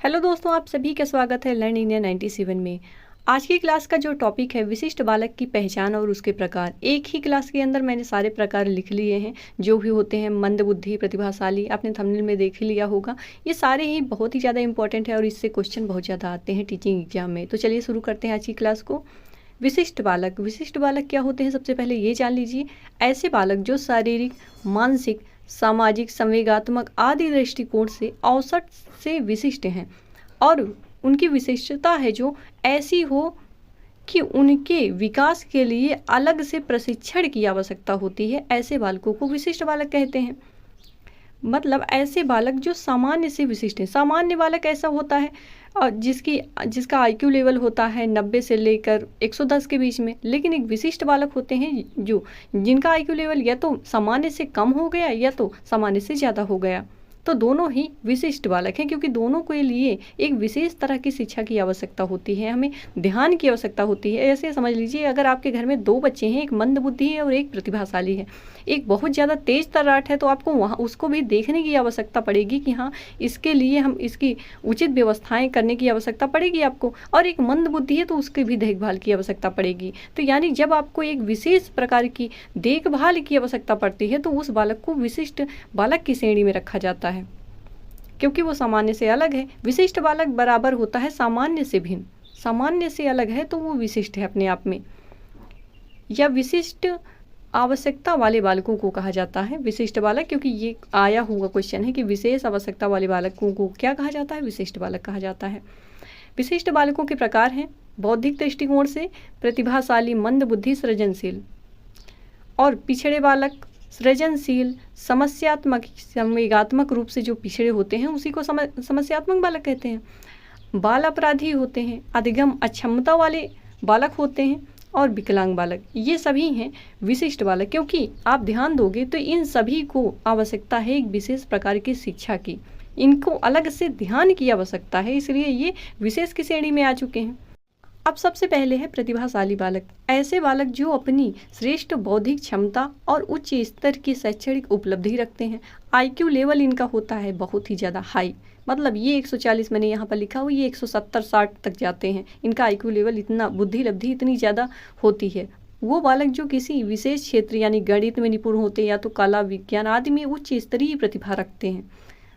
Hello दोस्तों, आप सभी का स्वागत है लर्न इंडिया 97 में। आज की क्लास का जो टॉपिक है विशिष्ट बालक की पहचान और उसके प्रकार। एक ही क्लास के अंदर मैंने सारे प्रकार लिख लिए हैं जो भी होते हैं। मंदबुद्धि, प्रतिभाशाली, आपने थंबनेल में देख ही लिया होगा। ये सारे ही बहुत ही ज़्यादा इंपॉर्टेंट है और इससे क्वेश्चन बहुत ज़्यादा आते हैं टीचिंग एग्जाम में। तो चलिए शुरू करते हैं आज की क्लास को। विशिष्ट बालक क्या होते हैं, सबसे पहले ये जान लीजिए। ऐसे बालक जो शारीरिक, मानसिक, सामाजिक, संवेगात्मक आदि दृष्टिकोण से औसत से विशिष्ट हैं और उनकी विशिष्टता है जो ऐसी हो कि उनके विकास के लिए अलग से प्रशिक्षण की आवश्यकता होती है। ऐसे बालकों को विशिष्ट बालक कहते हैं। मतलब ऐसे बालक जो सामान्य से विशिष्ट हैं। सामान्य बालक ऐसा होता है और जिसका आईक्यू लेवल होता है 90 से लेकर 110 के बीच में। लेकिन एक विशिष्ट बालक होते हैं जिनका आईक्यू लेवल या तो सामान्य से कम हो गया या तो सामान्य से ज़्यादा हो गया। तो दोनों ही विशिष्ट बालक हैं क्योंकि दोनों के लिए एक विशेष तरह की शिक्षा की आवश्यकता होती है, हमें ध्यान की आवश्यकता होती है। ऐसे समझ लीजिए, अगर आपके घर में दो बच्चे हैं, एक मंदबुद्धि है और एक प्रतिभाशाली है, एक बहुत ज़्यादा तेज तर्राट है, तो आपको वहाँ उसको भी देखने की आवश्यकता पड़ेगी कि हाँ, इसके लिए हम इसकी उचित व्यवस्थाएं करने की आवश्यकता पड़ेगी आपको। और एक मंदबुद्धि है तो उसकी भी देखभाल की आवश्यकता पड़ेगी। तो यानी जब आपको एक विशेष प्रकार की देखभाल की आवश्यकता पड़ती है तो उस बालक को विशिष्ट बालक की श्रेणी में रखा जाता है क्योंकि वो सामान्य से अलग है। विशिष्ट बालक बराबर होता है सामान्य से भिन्न। सामान्य से अलग है तो वो विशिष्ट है अपने आप में। या विशिष्ट आवश्यकता वाले बालकों को कहा जाता है विशिष्ट बालक, क्योंकि ये आया हुआ क्वेश्चन है कि विशेष आवश्यकता वाले बालकों को क्या कहा जाता है, विशिष्ट बालक कहा जाता है। विशिष्ट बालकों के प्रकार हैं बौद्धिक दृष्टिकोण से प्रतिभाशाली, मंदबुद्धि, सृजनशील। और पिछड़े बालक सृजनशील, समस्यात्मक, संवेगात्मक रूप से जो पिछड़े होते हैं उसी को समस्यात्मक बालक कहते हैं। बाल अपराधी होते हैं, अधिगम अक्षमता वाले बालक होते हैं और विकलांग बालक, ये सभी हैं विशिष्ट बालक। क्योंकि आप ध्यान दोगे तो इन सभी को आवश्यकता है एक विशेष प्रकार की शिक्षा की, इनको अलग से ध्यान की आवश्यकता है, इसलिए ये विशेष की श्रेणी में आ चुके हैं। अब सबसे पहले है प्रतिभाशाली बालक। ऐसे बालक जो अपनी श्रेष्ठ बौद्धिक क्षमता और उच्च स्तर की शैक्षणिक उपलब्धि रखते हैं। आईक्यू लेवल इनका होता है बहुत ही ज़्यादा हाई, मतलब ये 140 मैंने यहाँ पर लिखा हुआ, ये 170-60 तक जाते हैं। इनका आईक्यू लेवल इतना, बुद्धि लब्धि इतनी ज़्यादा होती है। वो बालक जो किसी विशेष क्षेत्र यानी गणित में निपुण होते हैं या तो कला, विज्ञान आदि में उच्च स्तरीय प्रतिभा रखते हैं,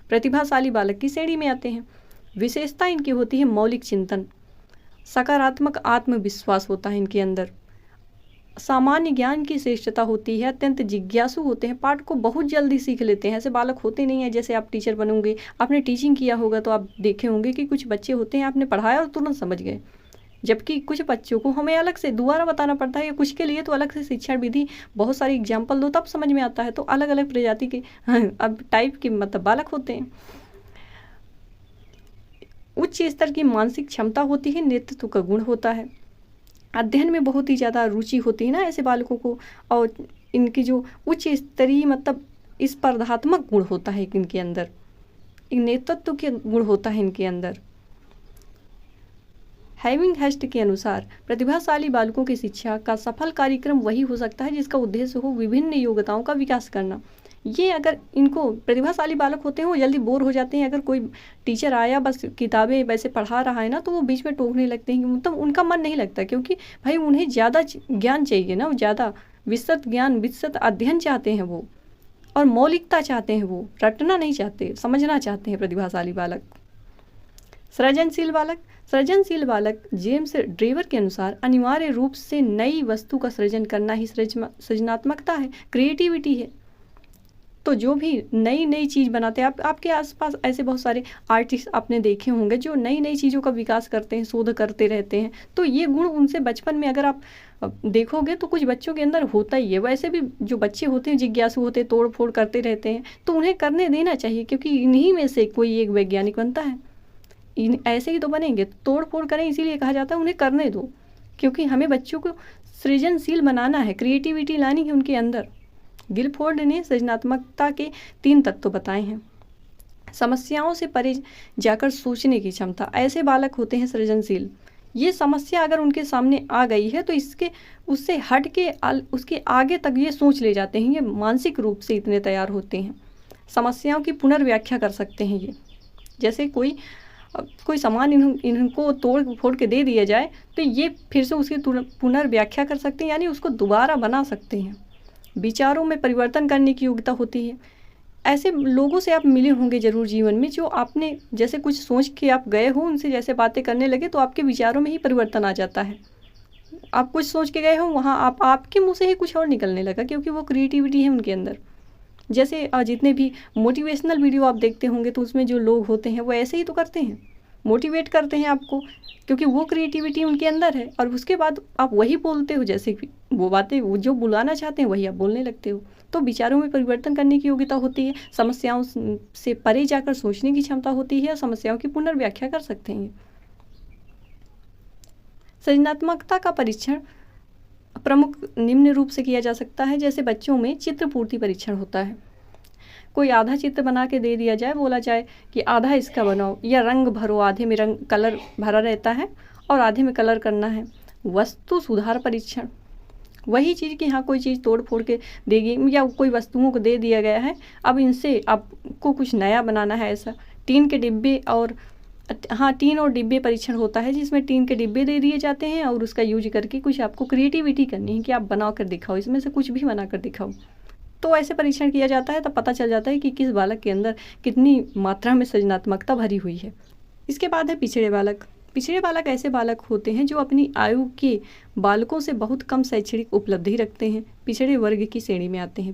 प्रतिभाशाली बालक की श्रेणी में आते हैं। विशेषता इनकी होती है मौलिक चिंतन, सकारात्मक आत्मविश्वास होता है इनके अंदर, सामान्य ज्ञान की श्रेष्ठता होती है, अत्यंत जिज्ञासु होते हैं, पाठ को बहुत जल्दी सीख लेते हैं। ऐसे बालक होते नहीं हैं जैसे आप टीचर बनोगे, आपने टीचिंग किया होगा तो आप देखे होंगे कि कुछ बच्चे होते हैं आपने पढ़ाया और तुरंत समझ गए, जबकि कुछ बच्चों को हमें अलग से दोबारा बताना पड़ता है या कुछ के लिए तो अलग से शिक्षण विधि, बहुत सारी एग्जाम्पल दो तब समझ में आता है। तो अलग अलग प्रजाति के अब टाइप के मतलब बालक होते हैं। उच्च स्तर की मानसिक क्षमता होती है, नेतृत्व का गुण होता है, अध्ययन में बहुत ही ज़्यादा रुचि होती है ना ऐसे बालकों को। और इनकी जो उच्च स्तरीय मतलब स्पर्धात्मक गुण होता है इनके अंदर, एक नेतृत्व के गुण होता है इनके अंदर। हैविंग हेस्ट के अनुसार प्रतिभाशाली बालकों की शिक्षा का सफल कार्यक्रम वही हो सकता है जिसका उद्देश्य हो विभिन्न योग्यताओं का विकास करना। ये अगर इनको प्रतिभाशाली बालक होते हैं वो जल्दी बोर हो जाते हैं। अगर कोई टीचर आया बस किताबें वैसे पढ़ा रहा है ना तो वो बीच में टोकने लगते हैं, मतलब उनका मन नहीं लगता, क्योंकि भाई उन्हें ज़्यादा ज्ञान चाहिए ना, ज़्यादा विस्तृत ज्ञान, विस्तृत अध्ययन चाहते हैं वो, और मौलिकता चाहते हैं, वो रटना नहीं चाहते, समझना चाहते हैं प्रतिभाशाली बालक। सृजनशील बालक जेम्स ड्रेवर के अनुसार अनिवार्य रूप से नई वस्तु का सृजन करना ही सृजनात्मकता है, क्रिएटिविटी है। तो जो भी नई चीज़ बनाते हैं, आपके आसपास ऐसे बहुत सारे आर्टिस्ट आपने देखे होंगे जो नई चीज़ों का विकास करते हैं, शोध करते रहते हैं। तो ये गुण उनसे बचपन में अगर आप देखोगे तो कुछ बच्चों के अंदर होता ही है। वैसे भी जो बच्चे होते हैं जिज्ञासु होते हैं, तोड़ फोड़ करते रहते हैं, तो उन्हें करने देना चाहिए, क्योंकि इन्हीं में से कोई एक वैज्ञानिक बनता है। ऐसे ही तो बनेंगे, तोड़ फोड़ करें, इसीलिए कहा जाता है उन्हें करने दो, क्योंकि हमें बच्चों को सृजनशील बनाना है, क्रिएटिविटी लानी है उनके अंदर। गिलफोर्ड ने सृजनात्मकता के 3 तत्व बताए हैं। समस्याओं से परे जाकर सोचने की क्षमता, ऐसे बालक होते हैं सृजनशील। ये समस्या अगर उनके सामने आ गई है तो उससे हट के उसके आगे तक ये सोच ले जाते हैं, ये मानसिक रूप से इतने तैयार होते हैं। समस्याओं की पुनर्व्याख्या कर सकते हैं ये, जैसे कोई कोई सामान इनको तोड़ फोड़ के दे दिया जाए तो ये फिर से उसकी पुनर्व्याख्या कर सकते हैं, यानी उसको दोबारा बना सकते हैं। विचारों में परिवर्तन करने की योग्यता होती है। ऐसे लोगों से आप मिले होंगे ज़रूर जीवन में, जो आपने जैसे कुछ सोच के आप गए हो, उनसे जैसे बातें करने लगे तो आपके विचारों में ही परिवर्तन आ जाता है। आप कुछ सोच के गए हो, वहाँ आपके मुंह से ही कुछ और निकलने लगा, क्योंकि वो क्रिएटिविटी है उनके अंदर। जैसे जितने भी मोटिवेशनल वीडियो आप देखते होंगे तो उसमें जो लोग होते हैं वो ऐसे ही तो करते हैं, मोटिवेट करते हैं आपको, क्योंकि वो क्रिएटिविटी उनके अंदर है। और उसके बाद आप वही बोलते हो, जैसे कि वो बातें वो जो बुलाना चाहते हैं वही आप बोलने लगते हो। तो विचारों में परिवर्तन करने की योग्यता होती है, समस्याओं से परे जाकर सोचने की क्षमता होती है, समस्याओं की पुनर्व्याख्या कर सकते हैं। सृजनात्मकता का परीक्षण प्रमुख निम्न रूप से किया जा सकता है। जैसे बच्चों में चित्र पूर्ति परीक्षण होता है। कोई आधा चित्र बना के दे दिया जाए, बोला जाए कि आधा इसका बनाओ, या रंग भरो, आधे में रंग कलर भरा रहता है और आधे में कलर करना है। वस्तु सुधार परीक्षण, वही चीज़ कि हाँ कोई चीज़ तोड़ फोड़ के देगी, या कोई वस्तुओं को दे दिया गया है, अब इनसे आपको कुछ नया बनाना है। ऐसा टीन के डिब्बे और टीन और डिब्बे परीक्षण होता है, जिसमें टीन के डिब्बे दे दिए जाते हैं और उसका यूज करके कुछ आपको क्रिएटिविटी करनी है कि आप बना कर दिखाओ, इसमें से कुछ भी बना कर दिखाओ। तो ऐसे परीक्षण किया जाता है, तब पता चल जाता है कि किस बालक के अंदर कितनी मात्रा में सृजनात्मकता भरी हुई है। इसके बाद है पिछड़े बालक। पिछड़े बालक ऐसे बालक होते हैं जो अपनी आयु के बालकों से बहुत कम शैक्षणिक उपलब्धि रखते हैं, पिछड़े वर्ग की श्रेणी में आते हैं।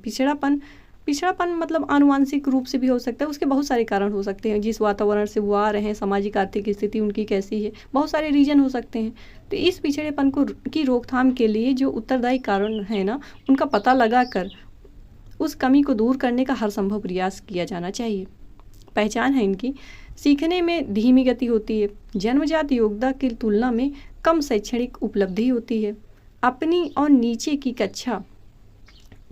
पिछड़ापन मतलब आनुवांशिक रूप से भी हो सकता है, उसके बहुत सारे कारण हो सकते हैं, जिस वातावरण से वो आ रहे हैं, सामाजिक आर्थिक स्थिति उनकी कैसी है, बहुत सारे रीजन हो सकते हैं। तो इस पिछड़ेपन की रोकथाम के लिए जो उत्तरदायी कारण है ना, उनका पता लगा कर उस कमी को दूर करने का हर संभव प्रयास किया जाना चाहिए। पहचान है इनकी, सीखने में धीमी गति होती है, जन्मजात योग्यता की तुलना में कम शैक्षणिक उपलब्धि होती है, अपनी और नीचे की कक्षा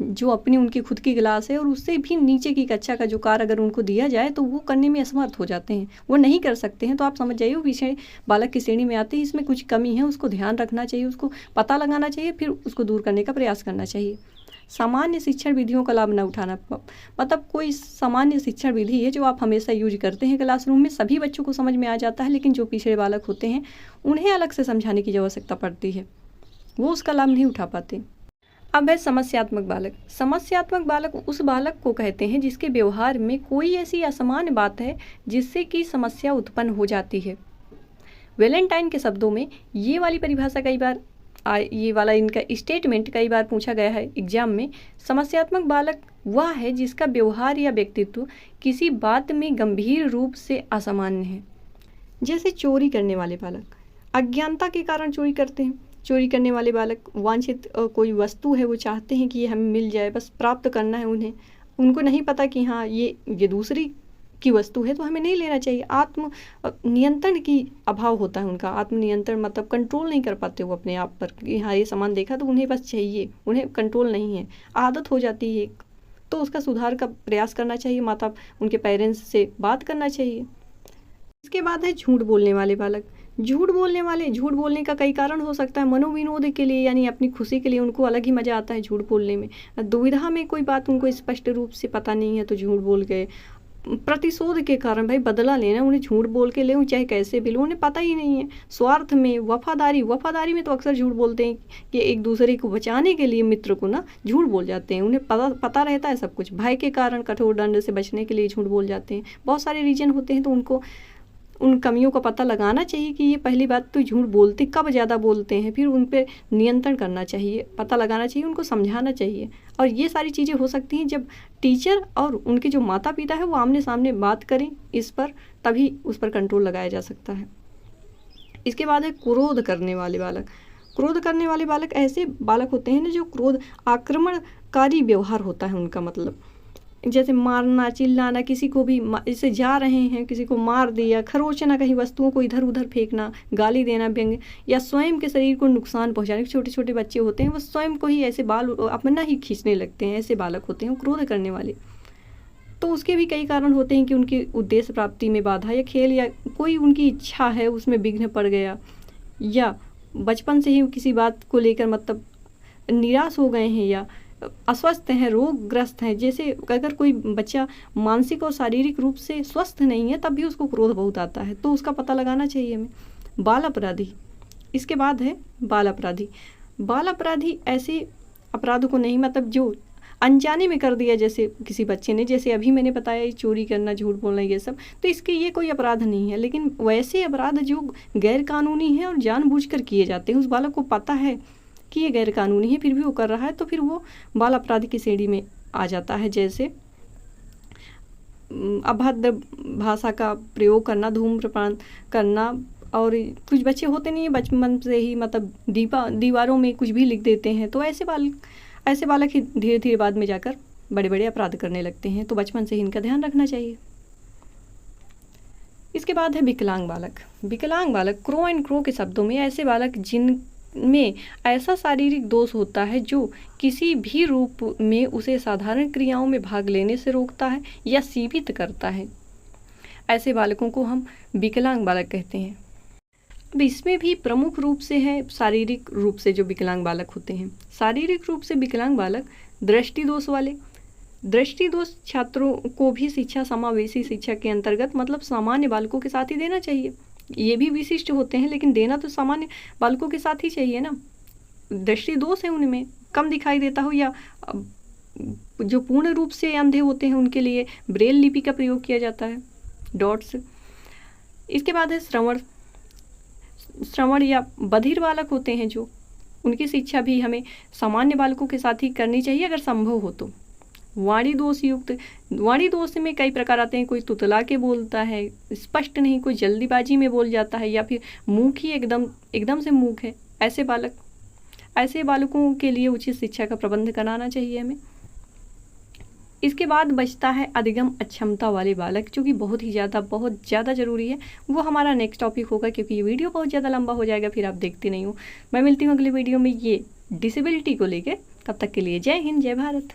जो अपनी उनकी खुद की क्लास है और उससे भी नीचे की कक्षा का जो कार्य अगर उनको दिया जाए तो वो करने में असमर्थ हो जाते हैं, वो नहीं कर सकते हैं। तो आप समझ जाइए वो पिछड़े बालक की श्रेणी में आते हैं, इसमें कुछ कमी है, उसको ध्यान रखना चाहिए, उसको पता लगाना चाहिए, फिर उसको दूर करने का प्रयास करना चाहिए। सामान्य शिक्षण विधियों का लाभ न उठाना, मतलब कोई सामान्य शिक्षण विधि है जो आप हमेशा यूज करते हैं क्लासरूम में, सभी बच्चों को समझ में आ जाता है, लेकिन जो पिछड़े बालक होते हैं उन्हें अलग से समझाने की आवश्यकता पड़ती है, वो उसका लाभ नहीं उठा पाते। अब है समस्यात्मक बालक। समस्यात्मक बालक उस बालक को कहते हैं जिसके व्यवहार में कोई ऐसी असामान्य बात है जिससे कि समस्या उत्पन्न हो जाती है। वैलेंटाइन के शब्दों में ये वाली परिभाषा कई बार ये वाला इनका स्टेटमेंट कई बार पूछा गया है एग्जाम में। समस्यात्मक बालक वह है जिसका व्यवहार या व्यक्तित्व किसी बात में गंभीर रूप से असामान्य है। जैसे चोरी करने वाले बालक अज्ञानता के कारण चोरी करते हैं। चोरी करने वाले बालक वांछित कोई वस्तु है वो चाहते हैं कि ये हमें मिल जाए, बस प्राप्त करना है उन्हें, उनको नहीं पता कि हाँ ये दूसरी की वस्तु है तो हमें नहीं लेना चाहिए। आत्म नियंत्रण की अभाव होता है उनका, आत्म नियंत्रण मतलब कंट्रोल नहीं कर पाते वो अपने आप पर कि हाँ ये सामान देखा तो उन्हें बस चाहिए, उन्हें कंट्रोल नहीं है, आदत हो जाती है। तो उसका सुधार का प्रयास करना चाहिए, माता उनके पेरेंट्स से बात करना चाहिए। इसके बाद है झूठ बोलने वाले बालक। झूठ बोलने का कई कारण हो सकता है। मनोविनोद के लिए यानी अपनी खुशी के लिए उनको अलग ही मज़ा आता है झूठ बोलने में। दुविधा में कोई बात उनको स्पष्ट रूप से पता नहीं है तो झूठ बोल गए। प्रतिशोध के कारण भाई बदला लेना, उन्हें झूठ बोल के ले चाहे कैसे भी लो, उन्हें पता ही नहीं है। स्वार्थ में वफादारी में तो अक्सर झूठ बोलते हैं कि एक दूसरे को बचाने के लिए मित्र को ना झूठ बोल जाते हैं, उन्हें पता रहता है सब कुछ। भय के कारण कठोर दंड से बचने के लिए झूठ बोल जाते हैं। बहुत सारे रीजन होते हैं तो उनको उन कमियों का पता लगाना चाहिए कि ये पहली बात तो झूठ बोलते कब ज़्यादा बोलते हैं, फिर उन पर नियंत्रण करना चाहिए, पता लगाना चाहिए, उनको समझाना चाहिए। और ये सारी चीज़ें हो सकती हैं जब टीचर और उनके जो माता पिता है वो आमने सामने बात करें इस पर, तभी उस पर कंट्रोल लगाया जा सकता है। इसके बाद है क्रोध करने वाले बालक। क्रोध करने वाले बालक ऐसे बालक होते हैं ना जो क्रोध आक्रमणकारी व्यवहार होता है उनका, मतलब जैसे मारना, चिल्लाना, किसी को भी जैसे जा रहे हैं किसी को मार दिया, खरोचना, कहीं वस्तुओं को इधर उधर फेंकना, गाली देना, व्यंग्य, या स्वयं के शरीर को नुकसान पहुंचाने। छोटे छोटे बच्चे होते हैं वो स्वयं को ही ऐसे बाल अपना ही खींचने लगते हैं, ऐसे बालक होते हैं क्रोध करने वाले। तो उसके भी कई कारण होते हैं कि उनकी उद्देश्य प्राप्ति में बाधा, या खेल या कोई उनकी इच्छा है उसमें विघ्न पड़ गया, या बचपन से ही किसी बात को लेकर मतलब निराश हो गए हैं, या अस्वस्थ हैं, रोगग्रस्त हैं, जैसे अगर कोई बच्चा मानसिक और शारीरिक रूप से स्वस्थ नहीं है तब भी उसको क्रोध बहुत आता है, तो उसका पता लगाना चाहिए हमें। बाल अपराधी, इसके बाद है बाल अपराधी। बाल अपराधी ऐसे अपराधों को नहीं, मतलब जो अनजाने में कर दिया, जैसे किसी बच्चे ने, जैसे अभी मैंने बताया चोरी करना, झूठ बोलना, ये सब, तो इसके ये कोई अपराध नहीं है। लेकिन वैसे अपराध जो गैर कानूनी हैं और जानबूझकर किए जाते हैं, उस बालक को पता है कि ये गैर कानूनी है फिर भी वो कर रहा है, तो फिर वो बाल अपराधी की श्रेणी में आ जाता है। जैसे अभद्र भाषा का प्रयोग करना, धूम्रपान करना, और कुछ बच्चे होते नहीं है बचपन से ही मतलब दीवारों में कुछ भी लिख देते हैं, तो ऐसे बालक ही धीरे धीरे बाद में जाकर बड़े बड़े अपराध करने लगते हैं, तो बचपन से ही इनका ध्यान रखना चाहिए। इसके बाद है विकलांग बालक। विकलांग बालक, क्रो एंड क्रो के शब्दों में ऐसे बालक जिनमें ऐसा शारीरिक दोष होता है जो किसी भी रूप में उसे साधारण क्रियाओं में भाग लेने से रोकता है या सीमित करता है, ऐसे बालकों को हम विकलांग बालक कहते हैं। अब इसमें भी प्रमुख रूप से है शारीरिक रूप से जो विकलांग बालक होते हैं। शारीरिक रूप से विकलांग बालक दृष्टि दोष वाले। दृष्टि दोष छात्रों को भी शिक्षा समावेशी शिक्षा के अंतर्गत मतलब सामान्य बालकों के साथ ही देना चाहिए। ये भी विशिष्ट होते हैं लेकिन देना तो सामान्य बालकों के साथ ही चाहिए ना। दृष्टि दोष है उनमें, कम दिखाई देता हो, या जो पूर्ण रूप से अंधे होते हैं उनके लिए ब्रेल लिपि का प्रयोग किया जाता है, डॉट्स। इसके बाद है श्रवण या बधिर बालक होते हैं जो, उनकी शिक्षा भी हमें सामान्य बालकों के साथ ही करनी चाहिए अगर संभव हो तो। वाणी दोष युक्त, वाणी दोष में कई प्रकार आते हैं, कोई तुतला के बोलता है, स्पष्ट नहीं, कोई जल्दीबाजी में बोल जाता है, या फिर मूक ही एकदम से मूक है। ऐसे बालकों के लिए उचित शिक्षा का प्रबंध कराना चाहिए हमें। इसके बाद बचता है अधिगम अक्षमता वाले बालक, जो कि बहुत ज़्यादा ज़रूरी है। वो हमारा नेक्स्ट टॉपिक होगा क्योंकि ये वीडियो बहुत ज़्यादा लंबा हो जाएगा, फिर आप देखते नहीं हो। मैं मिलती हूँ अगले वीडियो में ये डिसेबिलिटी को लेकर। तब तक के लिए जय हिंद, जय भारत।